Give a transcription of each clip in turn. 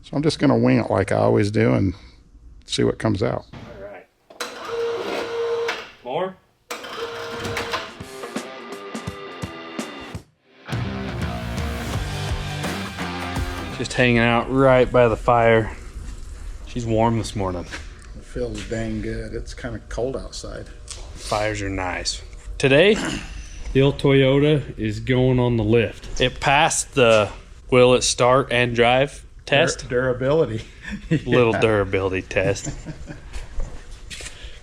So I'm just going to wing it like I always do and see what comes out. All right. More? Just hanging out right by the fire. She's warm this morning. It feels dang good. It's kind of cold outside. Fires are nice. Today, the old Toyota is going on the lift. It passed the will it start and drive test. Durability. Little durability test.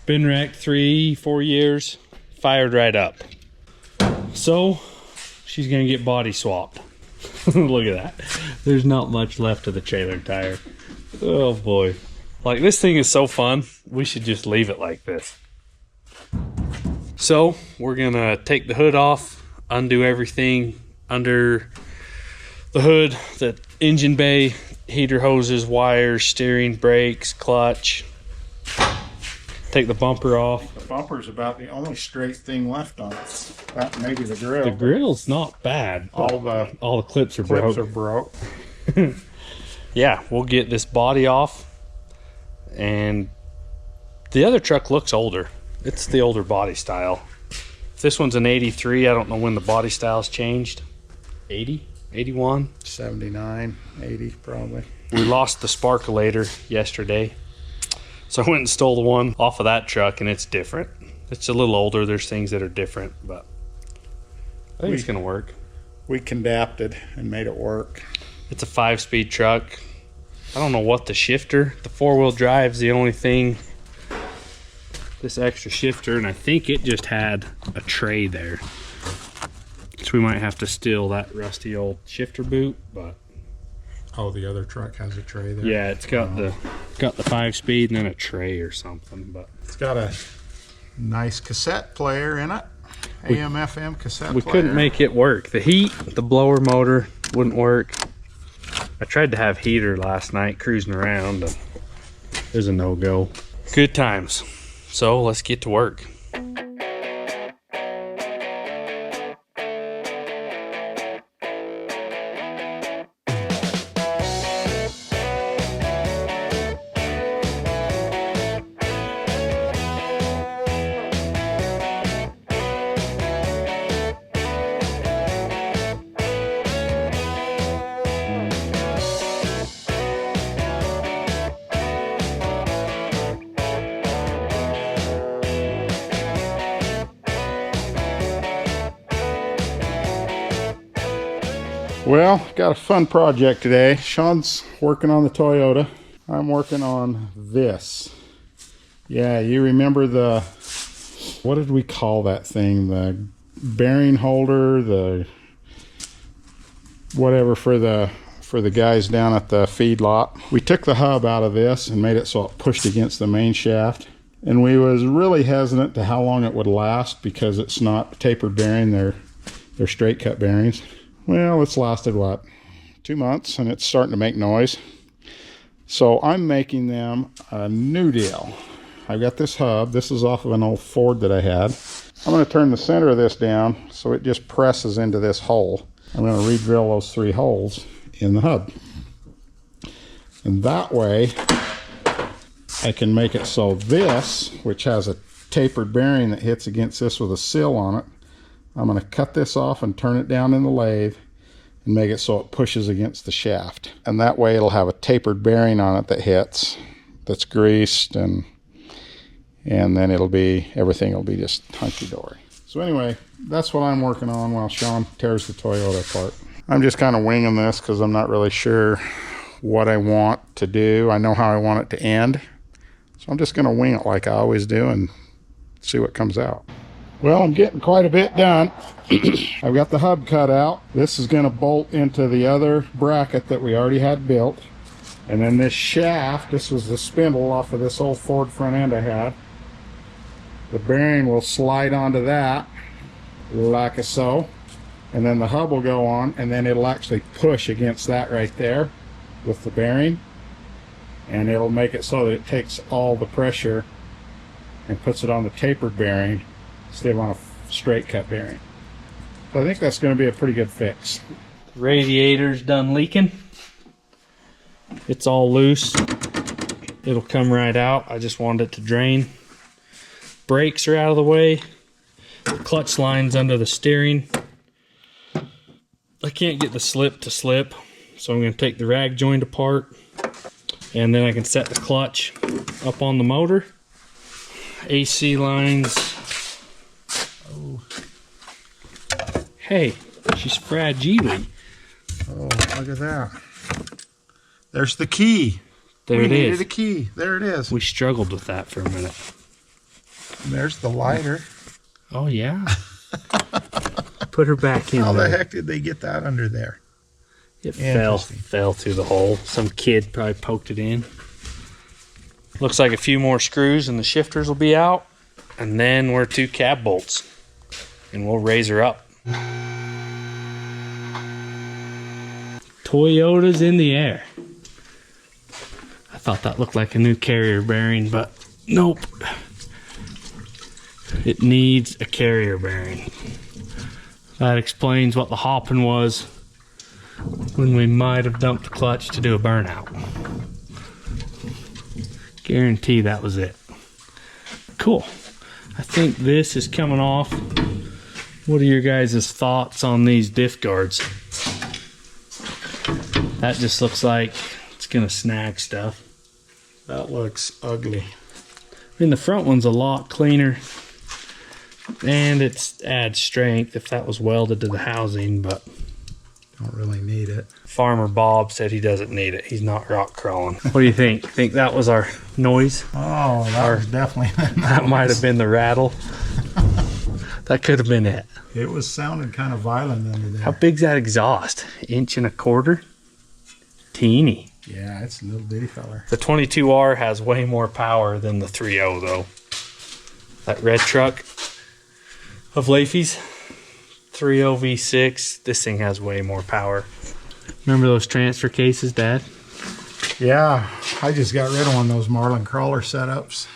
Been wrecked 3-4 years. Fired right up. So, she's going to get body swapped. Look at that. There's not much left of the trailer tire. Oh boy. Like, this thing is so fun. We should just leave it like this. So, we're going to take the hood off, undo everything under the hood, the engine bay, heater hoses, wires, steering, brakes, clutch. Take the bumper off. The bumper's about the only straight thing left on it. That maybe the grill. The grill's not bad. All the clips are broke. Yeah, we'll get this body off. And the other truck looks older. It's the older body style. This one's an 83. I don't know when the body style's changed. 80? 81? 79, 80 probably. We lost the sparkulator yesterday. So I went and stole the one off of that truck, and it's different. It's a little older. There's things that are different, but I think it's going to work. We condapted and made it work. It's a 5-speed truck. I don't know what the shifter, the 4-wheel drive's the only thing, this extra shifter, and I think it just had a tray there. So we might have to steal that rusty old shifter boot, but Oh, the other truck has a tray there. yeah, it's got the 5-speed and then a tray or something, but It's got a nice cassette player in it. AM FM cassette player. we couldn't make it work. The heat, the blower motor wouldn't work. I tried to have heater last night cruising around, and there's a no-go. Good times. So let's get to work. Well, got a fun project today. Sean's working on the Toyota. I'm working on this. Yeah, you remember the, what did we call that thing? The bearing holder, the whatever for the guys down at the feed lot. We took the hub out of this and made it so it pushed against the main shaft. And we was really hesitant to how long it would last because it's not tapered bearing, they're straight cut bearings. Well, it's lasted, what, 2 months, and it's starting to make noise. So I'm making them a new deal. I've got this hub. This is off of an old Ford that I had. I'm going to turn the center of this down so it just presses into this hole. I'm going to re-drill those 3 holes in the hub. And that way, I can make it so this, which has a tapered bearing that hits against this with a sill on it, I'm going to cut this off and turn it down in the lathe and make it so it pushes against the shaft. And that way it'll have a tapered bearing on it that hits, that's greased, and then everything will be just hunky-dory. So anyway, that's what I'm working on while Sean tears the Toyota apart. I'm just kind of winging this because I'm not really sure what I want to do. I know how I want it to end. So I'm just going to wing it like I always do and see what comes out. Well, I'm getting quite a bit done. I've got the hub cut out. This is going to bolt into the other bracket that we already had built. And then this shaft, this was the spindle off of this old Ford front end I had. The bearing will slide onto that, like so. And then the hub will go on, and then it'll actually push against that right there with the bearing. And it'll make it so that it takes all the pressure and puts it on the tapered bearing instead of on a straight cut bearing. So I think that's going to be a pretty good fix. Radiator's done leaking. It's all loose. It'll come right out. I just wanted it to drain. Brakes are out of the way. The clutch line's under the steering. I can't get the slip to slip, so I'm going to take the rag joint apart, and then I can set the clutch up on the motor. AC lines. Oh. Hey, she's fragile. Oh, look at that. There's the key. There it is. We needed a key. There it is. We struggled with that for a minute. And there's the lighter. Oh, yeah. Put her back in How there. the heck did they get that under there? It fell through the hole. Some kid probably poked it in. Looks like a few more screws and the shifters will be out. And then we're 2 cab bolts. And we'll raise her up. Toyota's in the air. I thought that looked like a new carrier bearing, but nope. It needs a carrier bearing. That explains what the hopping was when we might have dumped the clutch to do a burnout. Guarantee that was it. Cool. I think this is coming off. What are your guys' thoughts on these diff guards? That just looks like it's gonna snag stuff. That looks ugly. I mean, the front one's a lot cleaner, and it adds strength if that was welded to the housing, but don't really need it. Farmer Bob said he doesn't need it. He's not rock crawling. What do you think? Think that was our noise? Oh, that was definitely that might have been the rattle. That could have been it. It was sounding kind of violent under there. How big's that exhaust? 1.25 inches? Teeny. Yeah, it's a little bitty feller. The 22R has way more power than the 3.0 though. That red truck of Leafy's, 3.0 V6, this thing has way more power. Remember those transfer cases, Dad? Yeah, I just got rid of one of those Marlin crawler setups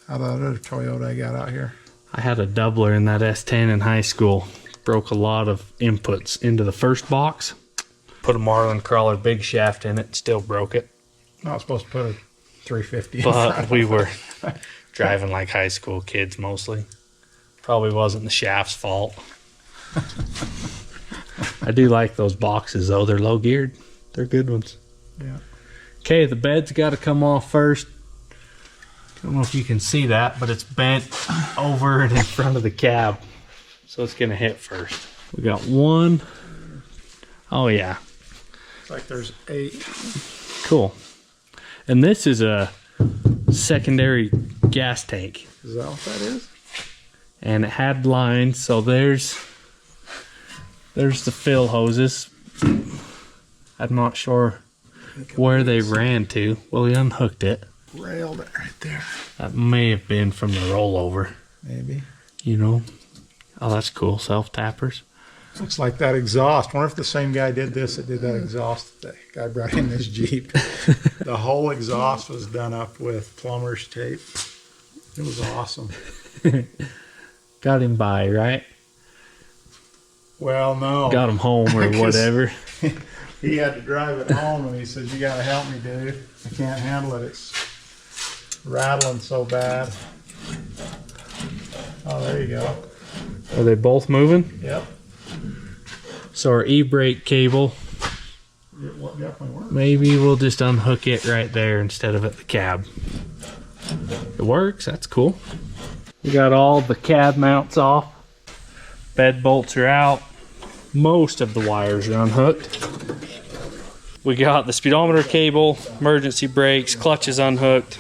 out of the other Toyota I got out here. I had a doubler in that S10 in high school. Broke a lot of inputs into the first box. Put a Marlin crawler big shaft in it, still broke it. I was supposed to put a 350 but we were driving like high school kids mostly. Probably wasn't the shaft's fault. I do like those boxes though. They're low geared. They're good ones. Yeah. Okay, the bed's got to come off first. Don't know if you can see that, but it's bent over and in front of the cab. So it's going to hit first. We got one. Oh yeah. It's like there's 8. Cool. And this is a secondary gas tank. Is that what that is? And it had lines, so there's the fill hoses. I'm not sure where they ran to. Well, we unhooked it. Railed it right there. That may have been from the rollover. Maybe. You know? Oh, that's cool. Self-tappers. Looks like that exhaust. Wonder if the same guy did this that did that exhaust that guy brought in this Jeep. The whole exhaust was done up with plumber's tape. It was awesome. Got him by, right? Well, no. Got him home or whatever. He had to drive it home, and he said, "You got to help me, dude. I can't handle it. It's rattling so bad." Oh, there you go. Are they both moving? Yep. So our e-brake cable, It definitely works. maybe we'll just unhook it right there instead of at the cab. It works. That's cool. We got all the cab mounts off. Bed bolts are out. Most of the wires are unhooked. We got the speedometer cable, emergency brakes, clutch is unhooked.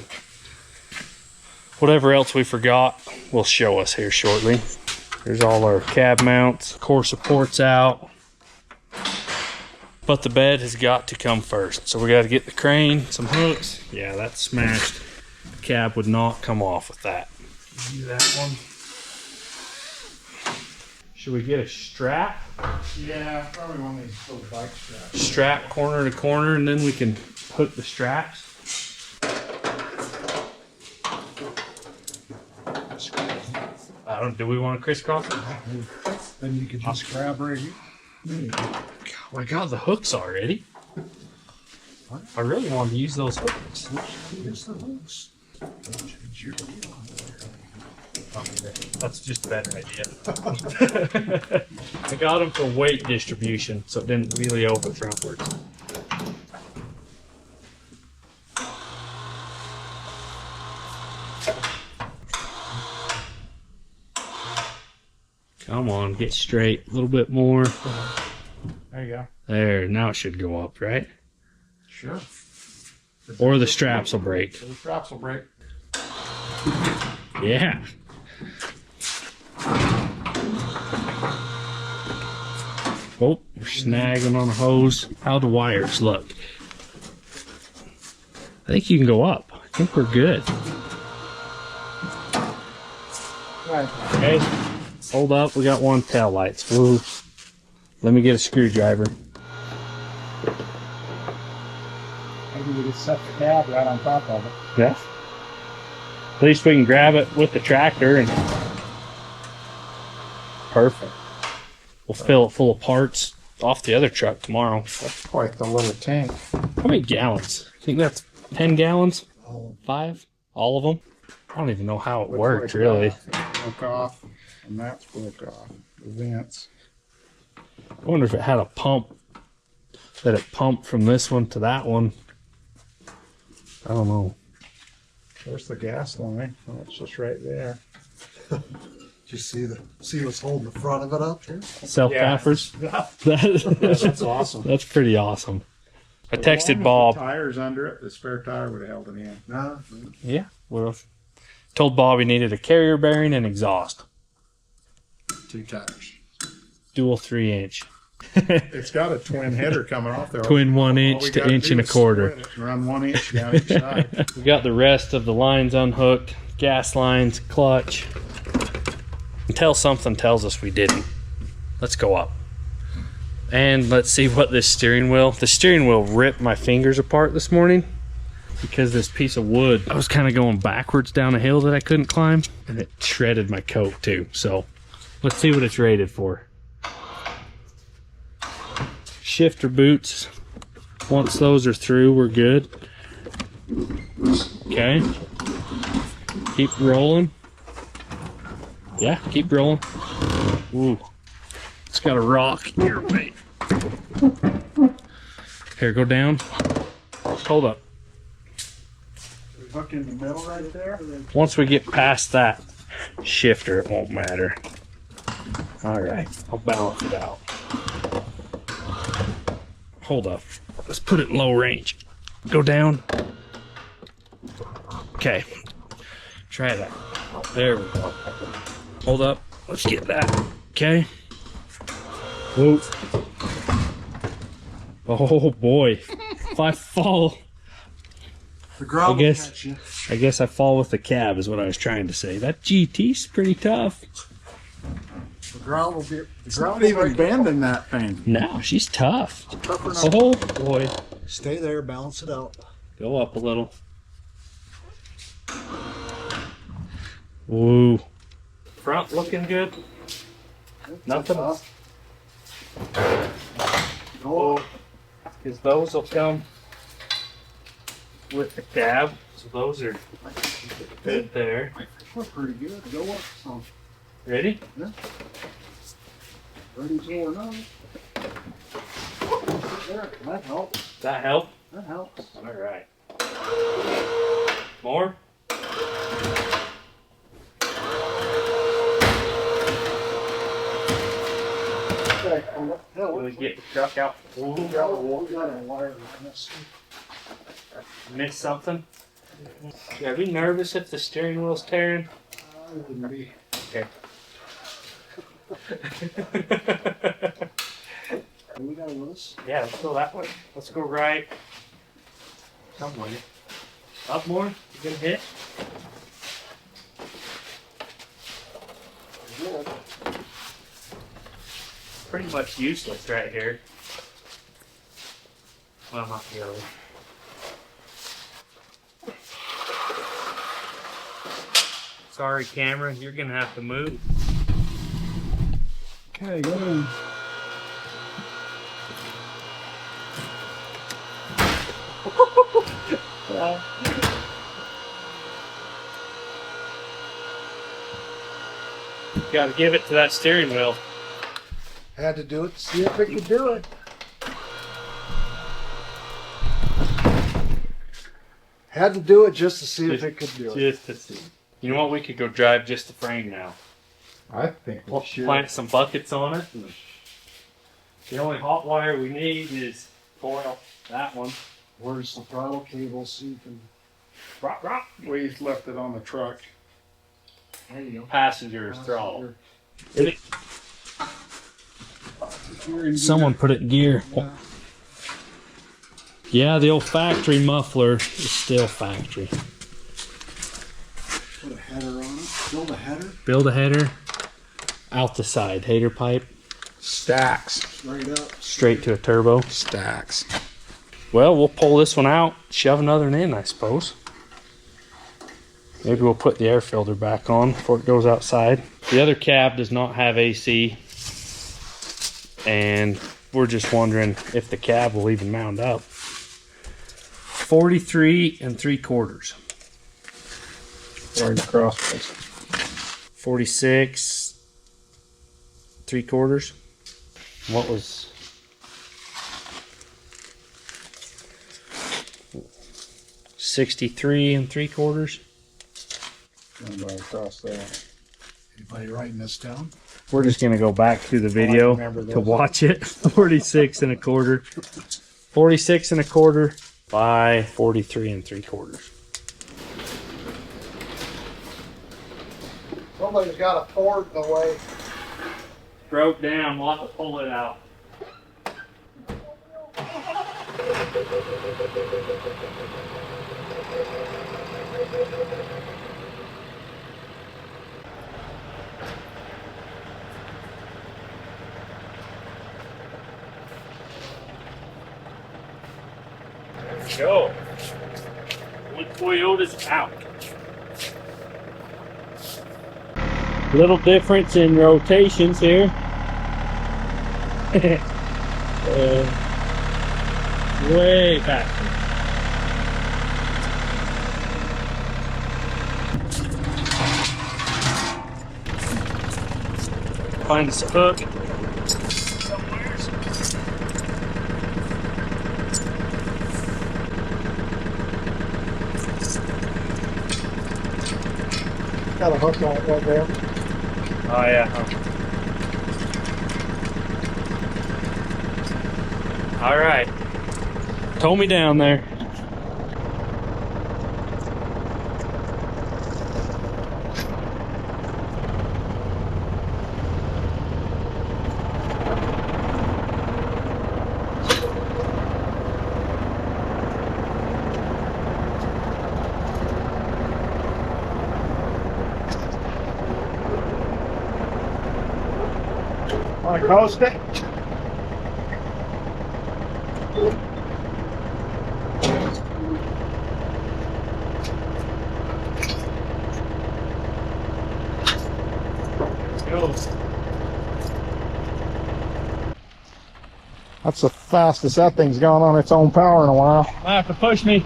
Whatever else we forgot will show us here shortly. There's all our cab mounts, core supports out. But the bed has got to come first. So we got to get the crane, some hooks. Yeah, that's smashed. The cab would not come off with that. Do that one. Should we get a strap? Yeah, probably one of these little bike straps. Strap corner to corner, and then we can hook the straps. Do we want to crisscross it? Then you could just grab right here. Oh my God, the hooks already. I really wanted to use those hooks. That's just a better idea. I got them for weight distribution, so it didn't really open frontwards. Come on, get straight. A little bit more. There you go. There, now it should go up, right? Sure. Or the straps will break. The straps will break. Yeah. Oh, we're snagging on a hose. How the wires look? I think you can go up. I think we're good. Right. Okay. Hold up. We got one tail lights. Woo. Let me get a screwdriver. Maybe we just set the cab right on top of it. Yeah. At least we can grab it with the tractor and perfect. We'll fill it full of parts off the other truck tomorrow. That's quite the little tank. How many gallons? I think that's 10 gallons? 5? All of them? I don't even know how it worked, really. Broke off, and that's broke off. The vents. I wonder if it had a pump that it pumped from this one to that one. I don't know. There's the gas line. Oh, it's just right there. Did you see what's holding the front of it up here? Self-baffers? That's awesome. That's pretty awesome. I As long texted as Bob. the tires under it, the spare tire would have held it in. No. Yeah, would have. Told Bob he needed a carrier bearing and exhaust. 2 tires. Dual 3-inch. It's got a twin header coming off there. Twin 1 All inch we to gotta inch do and a is quarter. split it and run 1 inch down each side. We got the rest of the lines unhooked, gas lines, clutch. Until something tells us we didn't. Let's go up. And let's see what this steering wheel. The steering wheel ripped my fingers apart this morning because this piece of wood, I was kind of going backwards down a hill that I couldn't climb, and it shredded my coat too. So let's see what it's rated for. Shifter boots. Once those are through, we're good. Okay. Keep rolling. Yeah, keep rolling. Ooh. It's got a rock your way. Here, go down. Hold up. Hook in the middle right there. Once we get past that shifter, it won't matter. All right, I'll balance it out. Hold up. Let's put it in low range. Go down. Okay. Try that. There we go. Hold up. Let's get that. Okay. Whoa. Oh boy. If I fall, The ground I guess- will catch you. I guess I fall with the cab is what I was trying to say. That GT's pretty tough. The ground will be. The It's ground not will even break. bending that thing. No, she's tough. Tougher now. Oh boy. Stay there, balance it out. Go up a little. Woo. Front looking good. Nothing. No. Because those will come with the cab. So those are good there. We're pretty good. Go up some. Ready? Ready to or not. There, that helps. That help? That helps. All right. More? Okay, hell, Will we get the truck out? we got a wire on this. Miss something? Are we nervous if the steering wheel's tearing? I wouldn't be. Okay. We got with us. Yeah, let's go that way. Let's go right. Somewhere. Up more? You gonna hit? Good. Pretty much useless right here. Well, not the other. Sorry, camera, you're gonna have to move. Okay, go in. Got to give it to that steering wheel. Had to do it to see if it could do it. Had to do it just to see if it could do it. Just to see. You know what? We could go drive just the frame now. I think we should. Plant some buckets on it. And the only hot wire we need is foil. That one. Where's the throttle cable so you can... Rock, rock. We left it on the truck. There you go. Passenger's throttle. Someone put it in gear. Yeah, the old factory muffler is still factory. Put a header on it. Build a header. Build a header. Out the side. Header pipe. Stacks. Straight up. Straight to a turbo. Stacks. Well, we'll pull this one out. Shove another one in, I suppose. Maybe we'll put the air filter back on before it goes outside. The other cab does not have AC. And we're just wondering if the cab will even mount up. 43 3/4. Sorry, the crossface. 46 3/4. What was 63 3/4? Anybody across there? Anybody writing this down? We're just gonna go back to the video to watch it. 46 1/4. 46 1/4 by 43 3/4. Somebody's got a Ford in the way. Broke down, we'll have to pull it out. Go. One Toyota's out. Little difference in rotations here. Way back. Find this hook. Got a hook on it right there. Oh yeah. All right. Tow me down there. Want to coast it? That's the fastest that thing's gone on its own power in a while. Might have to push me.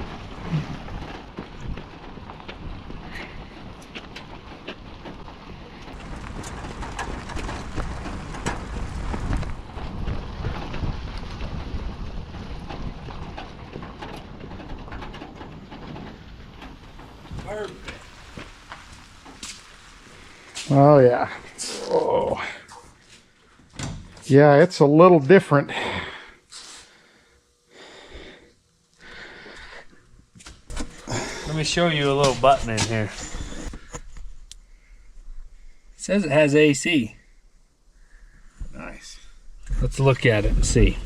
Oh yeah. Oh. Yeah, it's a little different. Let me show you a little button in here. It says it has AC. Nice. Let's look at it and see.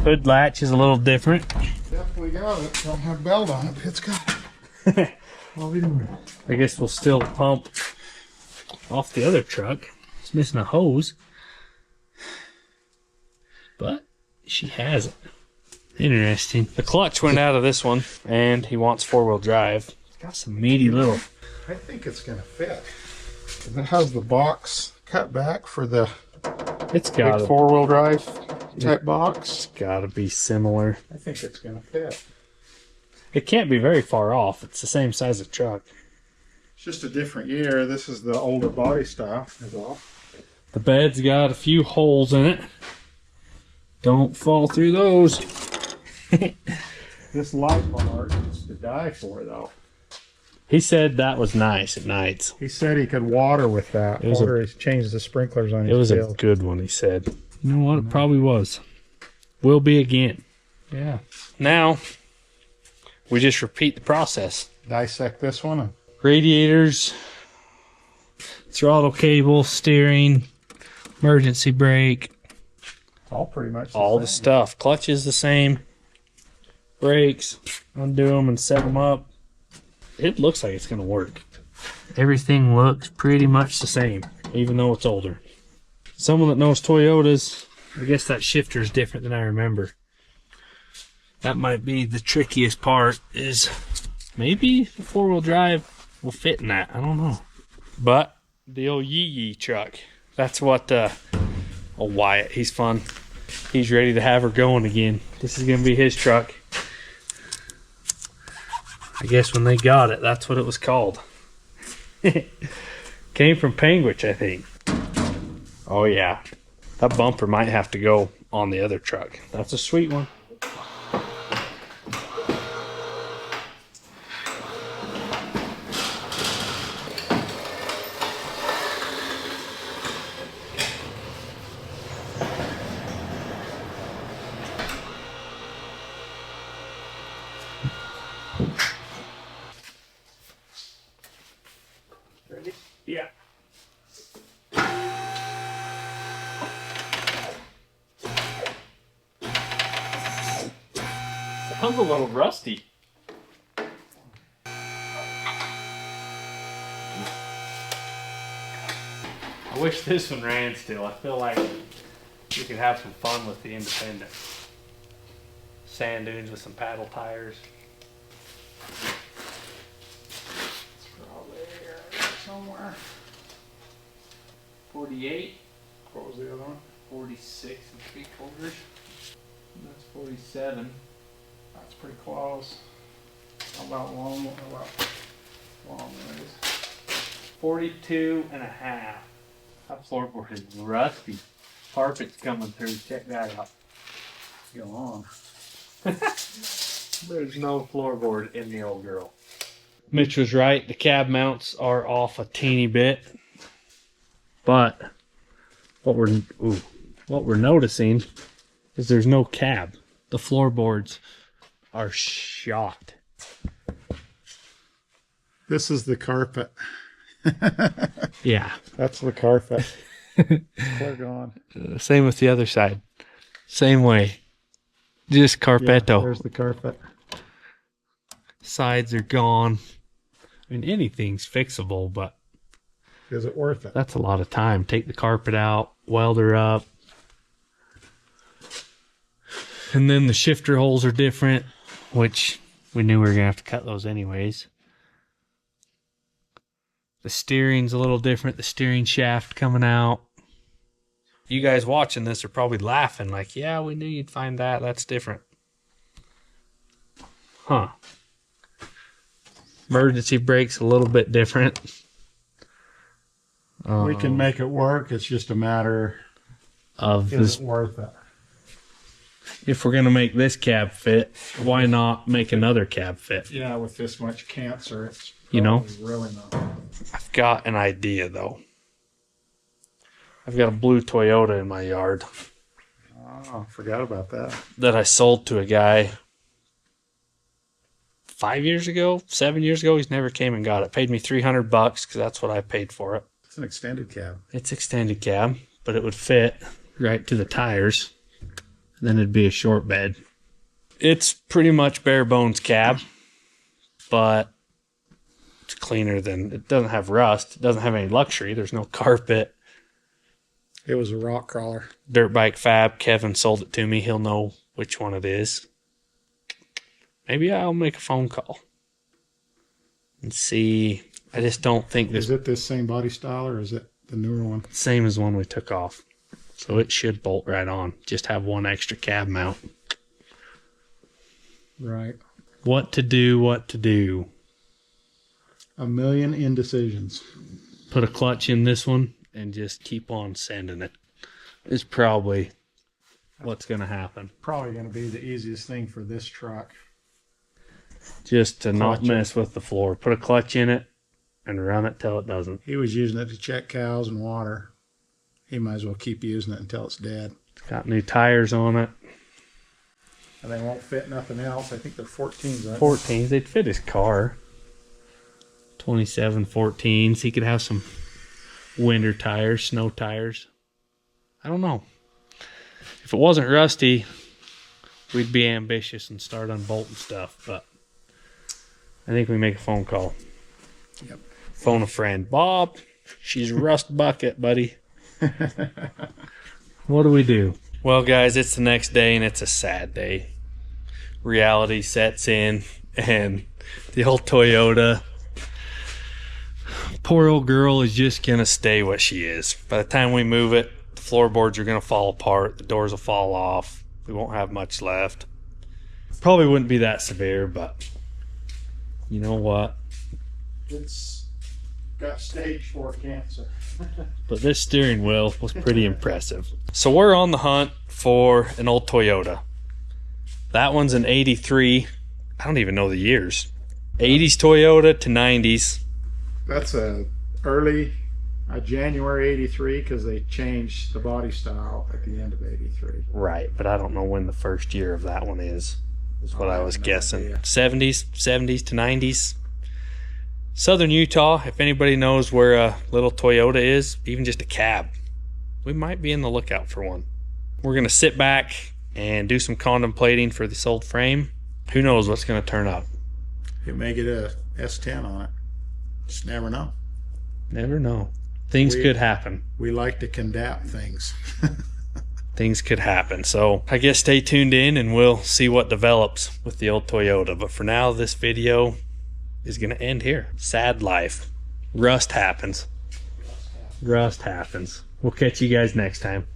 Hood latch is a little different. Definitely got it. Don't have belt on it. It's got it. What are we doing? I guess we'll still pump off the other truck. It's missing a hose. But she has it. Interesting. The clutch went out of this one, and he wants four-wheel drive. It's got some meaty little... I think it's going to fit. It has the box cut back for the It's got big four-wheel drive type box. Gotta be similar. I think it's gonna fit. It can't be very far off. It's the same size of truck. It's just a different year. This is the older body style, is all. The bed's got a few holes in it. Don't fall through those. This light bar is to die for, though. He said that was nice at nights. He said he could water with that. It was Water has changed the sprinklers on his It was a field. good one, he said. You know what? It probably was. Will be again. Yeah. Now, we just repeat the process. Dissect this one. And Radiators, throttle cable, steering, emergency brake, all pretty much all the same. stuff. Clutch is the same. Brakes, undo them and set them up. It looks like it's going to work. Everything looks pretty much the same, even though it's older. Someone that knows Toyotas, I guess that shifter is different than I remember. That might be the trickiest part, is maybe the four-wheel drive will fit in that. I don't know. But the old Yee Yee truck, that's what, Wyatt, he's fun. He's ready to have her going again. This is going to be his truck. I guess when they got it, that's what it was called. Came from Panguitch, I think. Oh, yeah. That bumper might have to go on the other truck. That's a sweet one. Ready? Yeah. Sounds a little rusty. I wish this one ran still. I feel like you could have some fun with the Independent. Sand dunes with some paddle tires. Probably here somewhere. 48, What was the other one? 46 and 3/4. That's 47. That's pretty close. How about long ways? 42 and a half. That floorboard is rusty. Carpet's coming through. Check that out. Go on. There's no floorboard in the old girl. Mitch was right. The cab mounts are off a teeny bit. But what we're noticing is there's no cab. The floorboards are shot. This is the carpet. Yeah. That's the carpet. Clear gone. Same with the other side. Same way. Just carpetto. There's the carpet. Sides are gone. I mean, anything's fixable, but Is it worth it? that's a lot of time. Take the carpet out, weld her up. And then the shifter holes are different, which we knew we were going to have to cut those anyways. The steering's a little different. The steering shaft coming out. You guys watching this are probably laughing like, yeah, we knew you'd find that. That's different. Huh. Emergency brake's a little bit different. We can make it work. It's just a matter Of is this, it worth it? if we're going to make this cab fit, why not make another cab fit? Yeah, with this much cancer, it's You know? probably really not. I've got an idea, though. I've got a blue Toyota in my yard Oh, forgot about that. that I sold to a guy 5 years ago, 7 years ago. He's never came and got it. Paid me $300 because that's what I paid for it. It's an extended cab. It's extended cab, but it would fit right to the tires. Then it'd be a short bed. It's pretty much bare bones cab, but it's cleaner than, it doesn't have rust. It doesn't have any luxury. There's no carpet. It was a rock crawler. Dirt Bike Fab. Kevin sold it to me. He'll know which one it is. Maybe I'll make a phone call and see. I just don't think Is this it this same body style or is it the newer one? same as one we took off. So it should bolt right on. Just have one extra cab mount. Right. What to do, what to do. A million indecisions. Put a clutch in this one and just keep on sending it. It's probably what's going to happen. Probably going to be the easiest thing for this truck. Just to not Clutch it. mess with the floor. Put a clutch in it and run it till it doesn't. He was using it to check cows and water. He might as well keep using it until it's dead. It's got new tires on it. And they won't fit nothing else. I think they're 14s. Right? 14s. They'd fit his car. 27 14s. He could have some winter tires, snow tires. I don't know. If it wasn't rusty, we'd be ambitious and start unbolting stuff. But I think we make a phone call. Yep. Phone a friend. Bob, she's rust bucket, buddy. What do we do? Well, guys, it's the next day and it's a sad day. Reality sets in and the old Toyota, poor old girl, is just going to stay what she is. By the time we move it, the floorboards are going to fall apart. The doors will fall off. We won't have much left. Probably wouldn't be that severe, but you know what? It's got stage 4 cancer. But this steering wheel was pretty impressive. So we're on the hunt for an old Toyota. That one's an 83. I don't even know the years. 80s Toyota to 90s. That's a January 83 because they changed the body style at the end of 83. Right, but I don't know when the first year of that one is what I was guessing. idea. 70s to 90s. Southern Utah, if anybody knows where a little Toyota is, even just a cab, we might be in the lookout for one. We're going to sit back and do some contemplating for this old frame. Who knows what's going to turn up? It may get a S10 on it. Just never know. Never know. Things could happen. We like to condapt things. Things could happen. So I guess stay tuned in and we'll see what develops with the old Toyota. But for now, this video is going to end here. Sad life. Rust happens. Rust happens. We'll catch you guys next time.